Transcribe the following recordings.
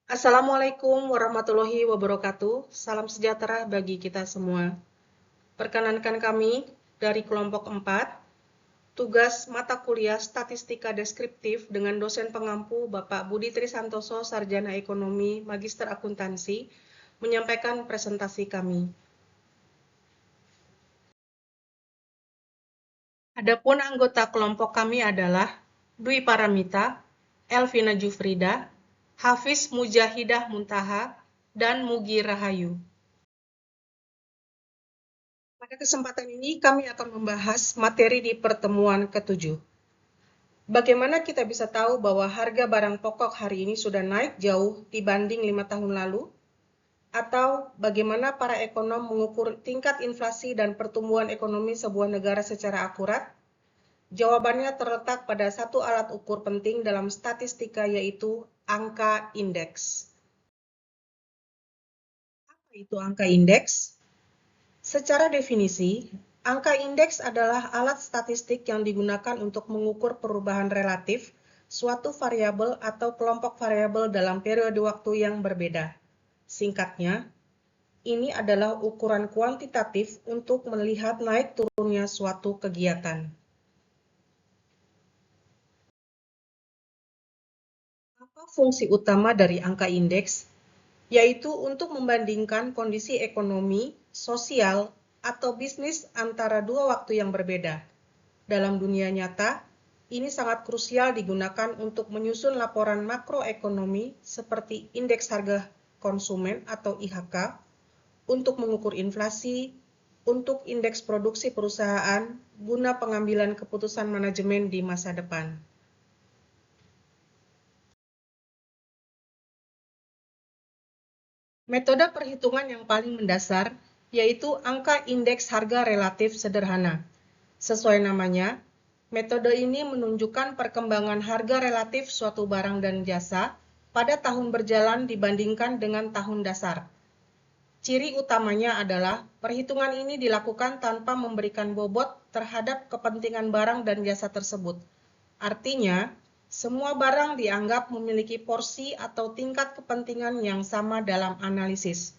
Assalamualaikum warahmatullahi wabarakatuh. Salam sejahtera bagi kita semua. Perkenankan kami dari kelompok 4, tugas mata kuliah Statistika Deskriptif dengan dosen pengampu Bapak Budi Trisantoso, Sarjana Ekonomi, Magister Akuntansi, menyampaikan presentasi kami. Adapun anggota kelompok kami adalah Dwi Paramita, Elvina Jufrida, Hafiz Mujahidah Muntaha, dan Mugi Rahayu. Pada kesempatan ini kami akan membahas materi di pertemuan ke-7. Bagaimana kita bisa tahu bahwa harga barang pokok hari ini sudah naik jauh dibanding 5 tahun lalu? Atau bagaimana para ekonom mengukur tingkat inflasi dan pertumbuhan ekonomi sebuah negara secara akurat? Jawabannya terletak pada satu alat ukur penting dalam statistika, yaitu angka indeks. Apa itu angka indeks? Secara definisi, angka indeks adalah alat statistik yang digunakan untuk mengukur perubahan relatif suatu variabel atau kelompok variabel dalam periode waktu yang berbeda. Singkatnya, ini adalah ukuran kuantitatif untuk melihat naik turunnya suatu kegiatan. Apa fungsi utama dari angka indeks? Yaitu untuk membandingkan kondisi ekonomi, sosial, atau bisnis antara dua waktu yang berbeda. Dalam dunia nyata, ini sangat krusial digunakan untuk menyusun laporan makroekonomi seperti indeks harga konsumen atau IHK, untuk mengukur inflasi, untuk indeks produksi perusahaan, guna pengambilan keputusan manajemen di masa depan. Metode perhitungan yang paling mendasar yaitu angka indeks harga relatif sederhana. Sesuai namanya, metode ini menunjukkan perkembangan harga relatif suatu barang dan jasa pada tahun berjalan dibandingkan dengan tahun dasar. Ciri utamanya adalah perhitungan ini dilakukan tanpa memberikan bobot terhadap kepentingan barang dan jasa tersebut. Artinya, semua barang dianggap memiliki porsi atau tingkat kepentingan yang sama dalam analisis.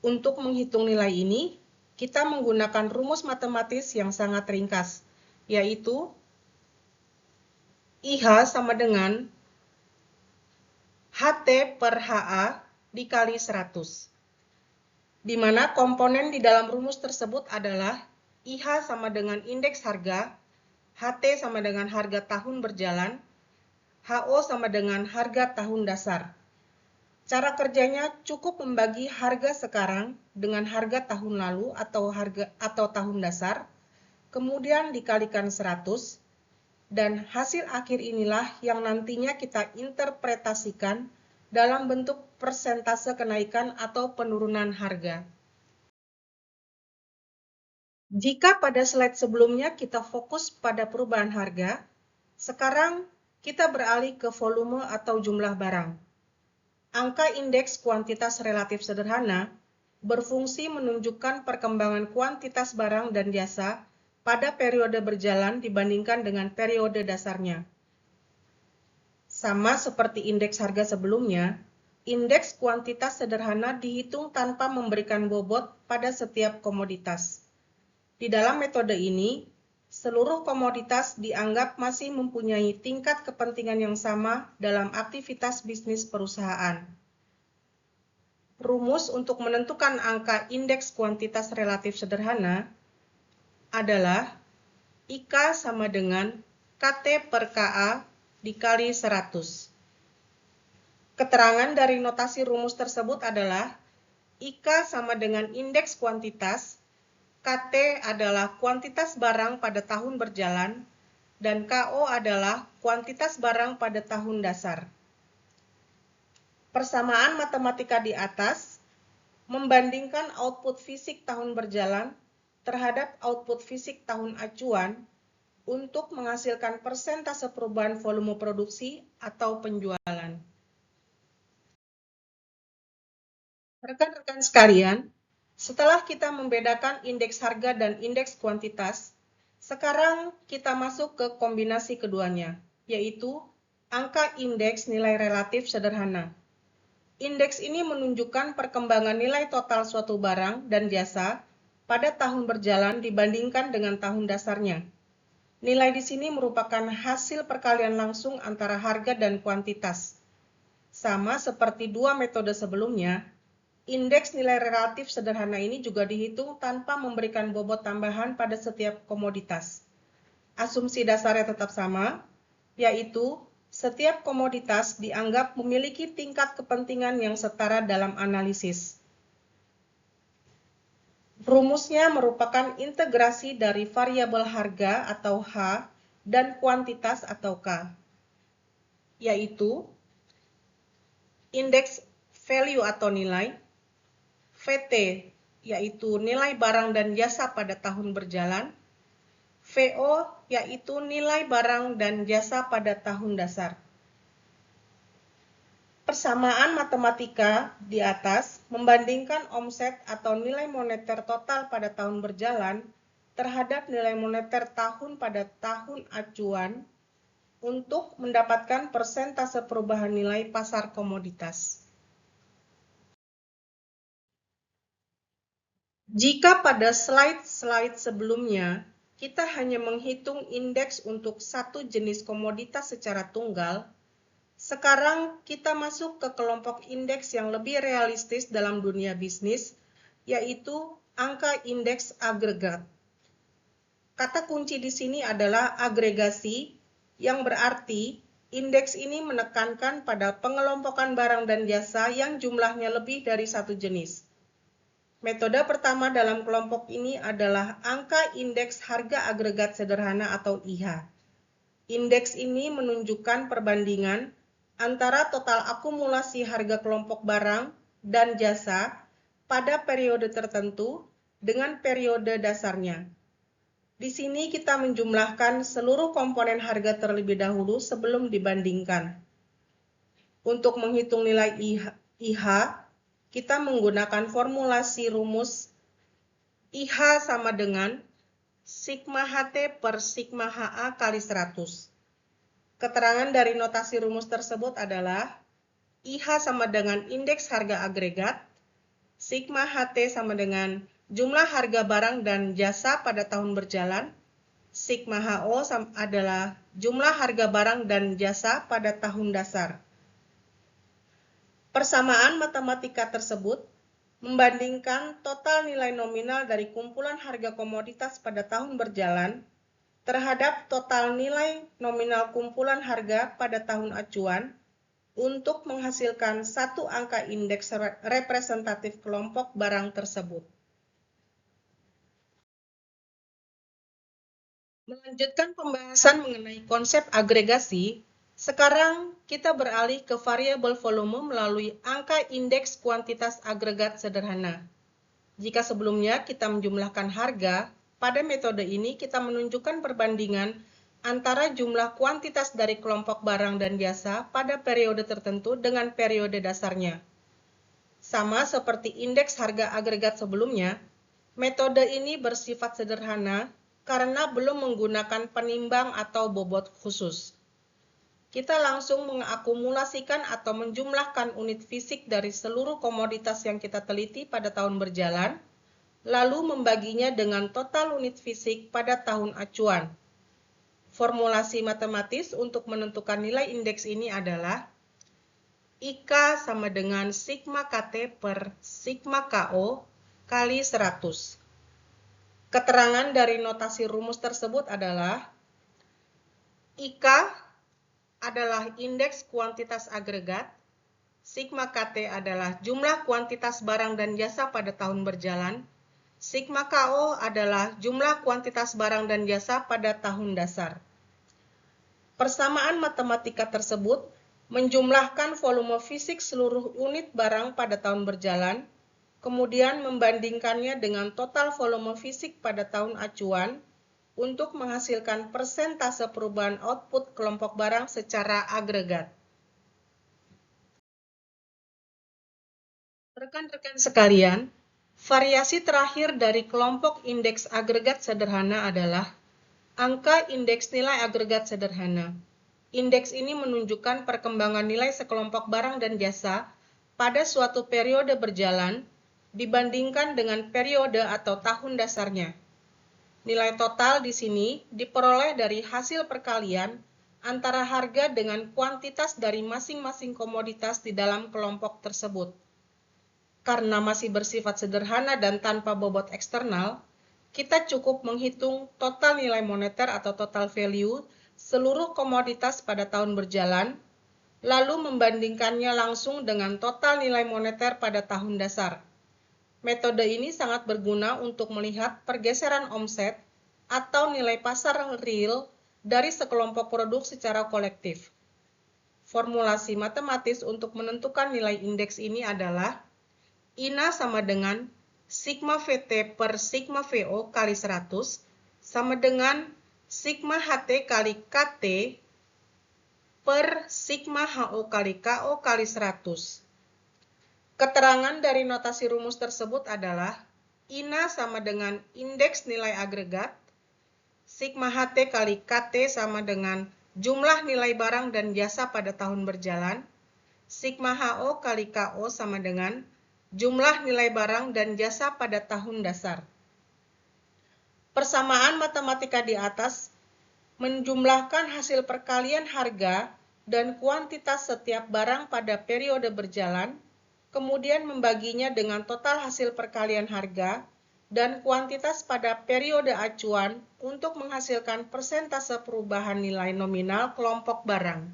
Untuk menghitung nilai ini, kita menggunakan rumus matematis yang sangat ringkas, yaitu IH sama dengan HT per HA dikali 100, di mana komponen di dalam rumus tersebut adalah IH sama dengan indeks harga, HT sama dengan harga tahun berjalan, HO sama dengan harga tahun dasar. Cara kerjanya cukup membagi harga sekarang dengan harga tahun lalu atau tahun dasar, kemudian dikalikan 100, dan hasil akhir inilah yang nantinya kita interpretasikan dalam bentuk persentase kenaikan atau penurunan harga. Jika pada slide sebelumnya kita fokus pada perubahan harga, sekarang kita beralih ke volume atau jumlah barang. Angka indeks kuantitas relatif sederhana berfungsi menunjukkan perkembangan kuantitas barang dan jasa pada periode berjalan dibandingkan dengan periode dasarnya. Sama seperti indeks harga sebelumnya, indeks kuantitas sederhana dihitung tanpa memberikan bobot pada setiap komoditas. Di dalam metode ini, seluruh komoditas dianggap masih mempunyai tingkat kepentingan yang sama dalam aktivitas bisnis perusahaan. Rumus untuk menentukan angka indeks kuantitas relatif sederhana adalah IK sama dengan KT per KA dikali 100. Keterangan dari notasi rumus tersebut adalah IK sama dengan indeks kuantitas, KT adalah kuantitas barang pada tahun berjalan, dan KO adalah kuantitas barang pada tahun dasar. Persamaan matematika di atas membandingkan output fisik tahun berjalan terhadap output fisik tahun acuan untuk menghasilkan persentase perubahan volume produksi atau penjualan. Rekan-rekan sekalian, setelah kita membedakan indeks harga dan indeks kuantitas, sekarang kita masuk ke kombinasi keduanya, yaitu angka indeks nilai relatif sederhana. Indeks ini menunjukkan perkembangan nilai total suatu barang dan jasa pada tahun berjalan dibandingkan dengan tahun dasarnya. Nilai di sini merupakan hasil perkalian langsung antara harga dan kuantitas. Sama seperti dua metode sebelumnya, indeks nilai relatif sederhana ini juga dihitung tanpa memberikan bobot tambahan pada setiap komoditas. Asumsi dasarnya tetap sama, yaitu setiap komoditas dianggap memiliki tingkat kepentingan yang setara dalam analisis. Rumusnya merupakan integrasi dari variabel harga atau H dan kuantitas atau K, yaitu indeks value atau nilai, VT yaitu nilai barang dan jasa pada tahun berjalan, VO yaitu nilai barang dan jasa pada tahun dasar. Persamaan matematika di atas membandingkan omset atau nilai moneter total pada tahun berjalan terhadap nilai moneter tahun pada tahun acuan untuk mendapatkan persentase perubahan nilai pasar komoditas. Jika pada slide sebelumnya kita hanya menghitung indeks untuk satu jenis komoditas secara tunggal, sekarang kita masuk ke kelompok indeks yang lebih realistis dalam dunia bisnis, yaitu angka indeks agregat. Kata kunci di sini adalah agregasi, yang berarti indeks ini menekankan pada pengelompokan barang dan jasa yang jumlahnya lebih dari satu jenis. Metode pertama dalam kelompok ini adalah angka indeks harga agregat sederhana atau IHA. Indeks ini menunjukkan perbandingan antara total akumulasi harga kelompok barang dan jasa pada periode tertentu dengan periode dasarnya. Di sini kita menjumlahkan seluruh komponen harga terlebih dahulu sebelum dibandingkan. Untuk menghitung nilai IHA, kita menggunakan formulasi rumus IHA sama dengan sigma HT per sigma HA kali 100. Keterangan dari notasi rumus tersebut adalah IHA sama dengan indeks harga agregat, sigma HT sama dengan jumlah harga barang dan jasa pada tahun berjalan, sigma HO adalah jumlah harga barang dan jasa pada tahun dasar. Persamaan matematika tersebut membandingkan total nilai nominal dari kumpulan harga komoditas pada tahun berjalan terhadap total nilai nominal kumpulan harga pada tahun acuan untuk menghasilkan satu angka indeks representatif kelompok barang tersebut. Melanjutkan pembahasan mengenai konsep agregasi, sekarang kita beralih ke variabel volume melalui angka indeks kuantitas agregat sederhana. Jika sebelumnya kita menjumlahkan harga, pada metode ini kita menunjukkan perbandingan antara jumlah kuantitas dari kelompok barang dan jasa pada periode tertentu dengan periode dasarnya. Sama seperti indeks harga agregat sebelumnya, metode ini bersifat sederhana karena belum menggunakan penimbang atau bobot khusus. Kita langsung mengakumulasikan atau menjumlahkan unit fisik dari seluruh komoditas yang kita teliti pada tahun berjalan, lalu membaginya dengan total unit fisik pada tahun acuan. Formulasi matematis untuk menentukan nilai indeks ini adalah IK sama dengan sigma KT per sigma KO kali 100. Keterangan dari notasi rumus tersebut adalah IK adalah indeks kuantitas agregat, sigma KT adalah jumlah kuantitas barang dan jasa pada tahun berjalan, sigma KO adalah jumlah kuantitas barang dan jasa pada tahun dasar. Persamaan matematika tersebut menjumlahkan volume fisik seluruh unit barang pada tahun berjalan, kemudian membandingkannya dengan total volume fisik pada tahun acuan untuk menghasilkan persentase perubahan output kelompok barang secara agregat. Rekan-rekan sekalian, variasi terakhir dari kelompok indeks agregat sederhana adalah angka indeks nilai agregat sederhana. Indeks ini menunjukkan perkembangan nilai sekelompok barang dan jasa pada suatu periode berjalan dibandingkan dengan periode atau tahun dasarnya. Nilai total di sini diperoleh dari hasil perkalian antara harga dengan kuantitas dari masing-masing komoditas di dalam kelompok tersebut. Karena masih bersifat sederhana dan tanpa bobot eksternal, kita cukup menghitung total nilai moneter atau total value seluruh komoditas pada tahun berjalan, lalu membandingkannya langsung dengan total nilai moneter pada tahun dasar. Metode ini sangat berguna untuk melihat pergeseran omset atau nilai pasar real dari sekelompok produk secara kolektif. Formulasi matematis untuk menentukan nilai indeks ini adalah INA sama dengan sigma VT per sigma VO kali 100 sama dengan sigma HT kali KT per sigma HO kali KO kali 100. Keterangan dari notasi rumus tersebut adalah INA sama dengan indeks nilai agregat, sigma HT kali KT sama dengan jumlah nilai barang dan jasa pada tahun berjalan, sigma HO kali KO sama dengan jumlah nilai barang dan jasa pada tahun dasar. Persamaan matematika di atas menjumlahkan hasil perkalian harga dan kuantitas setiap barang pada periode berjalan, kemudian membaginya dengan total hasil perkalian harga dan kuantitas pada periode acuan untuk menghasilkan persentase perubahan nilai nominal kelompok barang.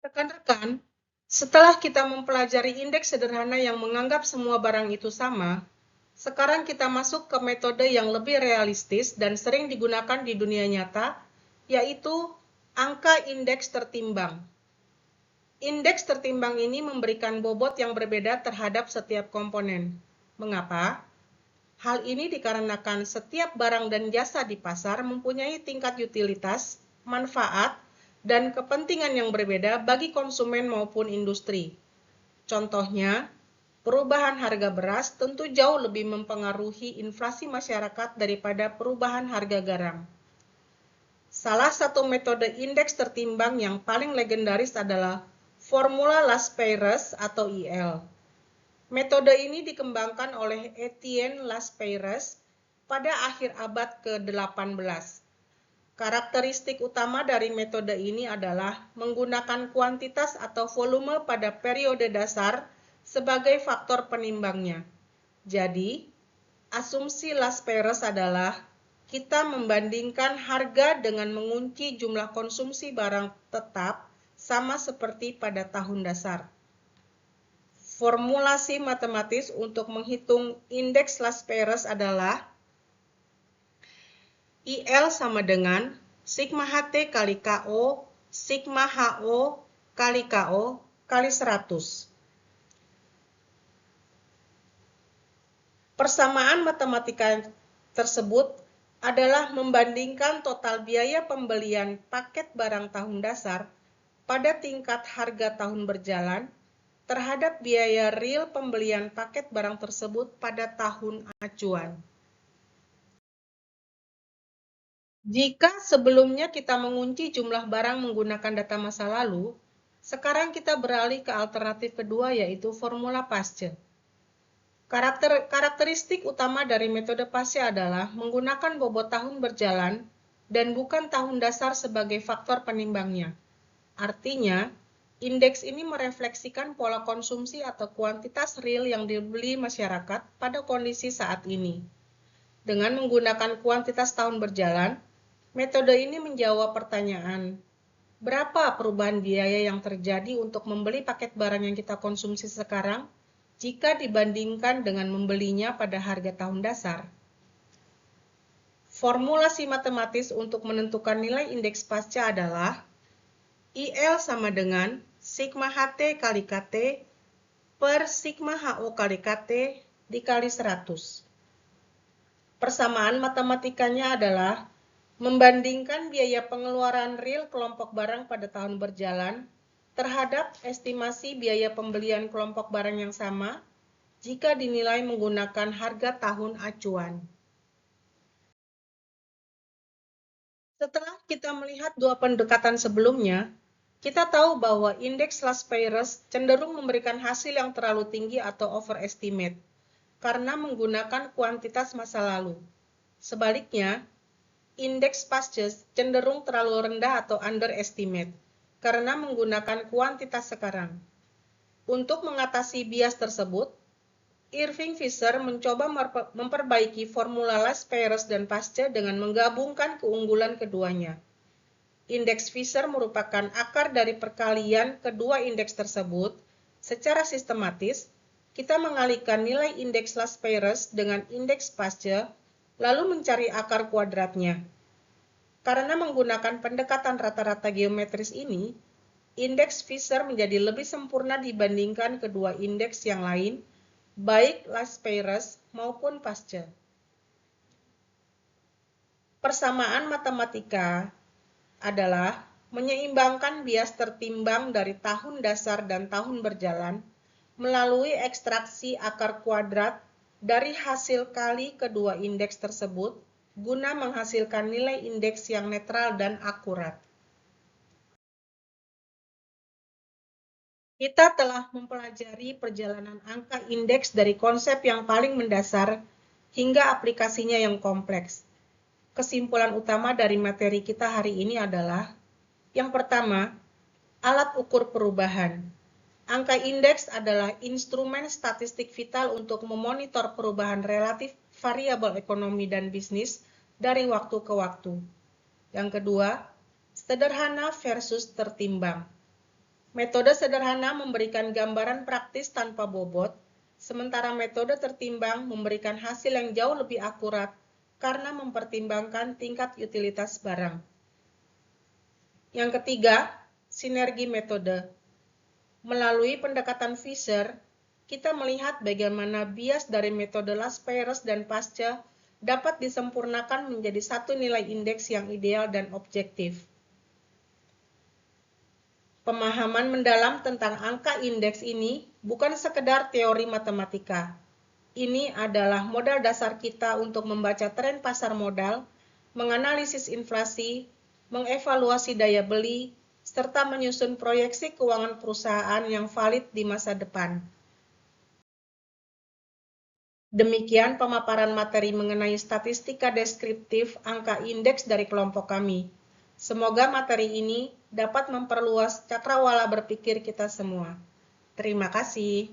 Rekan-rekan, setelah kita mempelajari indeks sederhana yang menganggap semua barang itu sama, sekarang kita masuk ke metode yang lebih realistis dan sering digunakan di dunia nyata, yaitu angka indeks tertimbang. Indeks tertimbang ini memberikan bobot yang berbeda terhadap setiap komponen. Mengapa? Hal ini dikarenakan setiap barang dan jasa di pasar mempunyai tingkat utilitas, manfaat, dan kepentingan yang berbeda bagi konsumen maupun industri. Contohnya, perubahan harga beras tentu jauh lebih mempengaruhi inflasi masyarakat daripada perubahan harga garam. Salah satu metode indeks tertimbang yang paling legendaris adalah formula Las-Peyres atau IL. Metode ini dikembangkan oleh Etienne Las-Peyres pada akhir abad ke-18. Karakteristik utama dari metode ini adalah menggunakan kuantitas atau volume pada periode dasar sebagai faktor penimbangnya. Jadi, asumsi Las-Peyres adalah kita membandingkan harga dengan mengunci jumlah konsumsi barang tetap sama seperti pada tahun dasar. Formulasi matematis untuk menghitung indeks Las-Peyres adalah IL sama dengan sigma HT kali KO, sigma HO kali KO kali 100. Persamaan matematika tersebut adalah membandingkan total biaya pembelian paket barang tahun dasar pada tingkat harga tahun berjalan terhadap biaya real pembelian paket barang tersebut pada tahun acuan. Jika sebelumnya kita mengunci jumlah barang menggunakan data masa lalu, sekarang kita beralih ke alternatif kedua yaitu formula Pasce. Karakteristik utama dari metode Pasce adalah menggunakan bobot tahun berjalan dan bukan tahun dasar sebagai faktor penimbangnya. Artinya, indeks ini merefleksikan pola konsumsi atau kuantitas real yang dibeli masyarakat pada kondisi saat ini. Dengan menggunakan kuantitas tahun berjalan, metode ini menjawab pertanyaan, berapa perubahan biaya yang terjadi untuk membeli paket barang yang kita konsumsi sekarang jika dibandingkan dengan membelinya pada harga tahun dasar? Formulasi matematis untuk menentukan nilai indeks pasca adalah IL sama dengan sigma HT kali KT per sigma HO kali KT dikali 100. Persamaan matematikanya adalah membandingkan biaya pengeluaran real kelompok barang pada tahun berjalan terhadap estimasi biaya pembelian kelompok barang yang sama jika dinilai menggunakan harga tahun acuan. Setelah kita melihat dua pendekatan sebelumnya, kita tahu bahwa indeks Las Peires cenderung memberikan hasil yang terlalu tinggi atau overestimate karena menggunakan kuantitas masa lalu. Sebaliknya, indeks Pasches cenderung terlalu rendah atau underestimate karena menggunakan kuantitas sekarang. Untuk mengatasi bias tersebut, Irving Fisher mencoba memperbaiki formula Las Peires dan Pasche dengan menggabungkan keunggulan keduanya. Indeks Fisher merupakan akar dari perkalian kedua indeks tersebut. Secara sistematis, kita mengalihkan nilai indeks Las Peires dengan indeks Pasche, lalu mencari akar kuadratnya. Karena menggunakan pendekatan rata-rata geometris ini, indeks Fisher menjadi lebih sempurna dibandingkan kedua indeks yang lain, baik Las Peires maupun Pasche. Persamaan matematika adalah menyeimbangkan bias tertimbang dari tahun dasar dan tahun berjalan melalui ekstraksi akar kuadrat dari hasil kali kedua indeks tersebut guna menghasilkan nilai indeks yang netral dan akurat. Kita telah mempelajari perjalanan angka indeks dari konsep yang paling mendasar hingga aplikasinya yang kompleks. Kesimpulan utama dari materi kita hari ini adalah, yang pertama, alat ukur perubahan. Angka indeks adalah instrumen statistik vital untuk memonitor perubahan relatif variabel ekonomi dan bisnis dari waktu ke waktu. Yang kedua, sederhana versus tertimbang. Metode sederhana memberikan gambaran praktis tanpa bobot, sementara metode tertimbang memberikan hasil yang jauh lebih akurat karena mempertimbangkan tingkat utilitas barang. Yang ketiga, sinergi metode. Melalui pendekatan Fisher, kita melihat bagaimana bias dari metode Las Peires dan Pasche dapat disempurnakan menjadi satu nilai indeks yang ideal dan objektif. Pemahaman mendalam tentang angka indeks ini bukan sekedar teori matematika. Ini adalah modal dasar kita untuk membaca tren pasar modal, menganalisis inflasi, mengevaluasi daya beli, serta menyusun proyeksi keuangan perusahaan yang valid di masa depan. Demikian pemaparan materi mengenai statistika deskriptif angka indeks dari kelompok kami. Semoga materi ini dapat memperluas cakrawala berpikir kita semua. Terima kasih.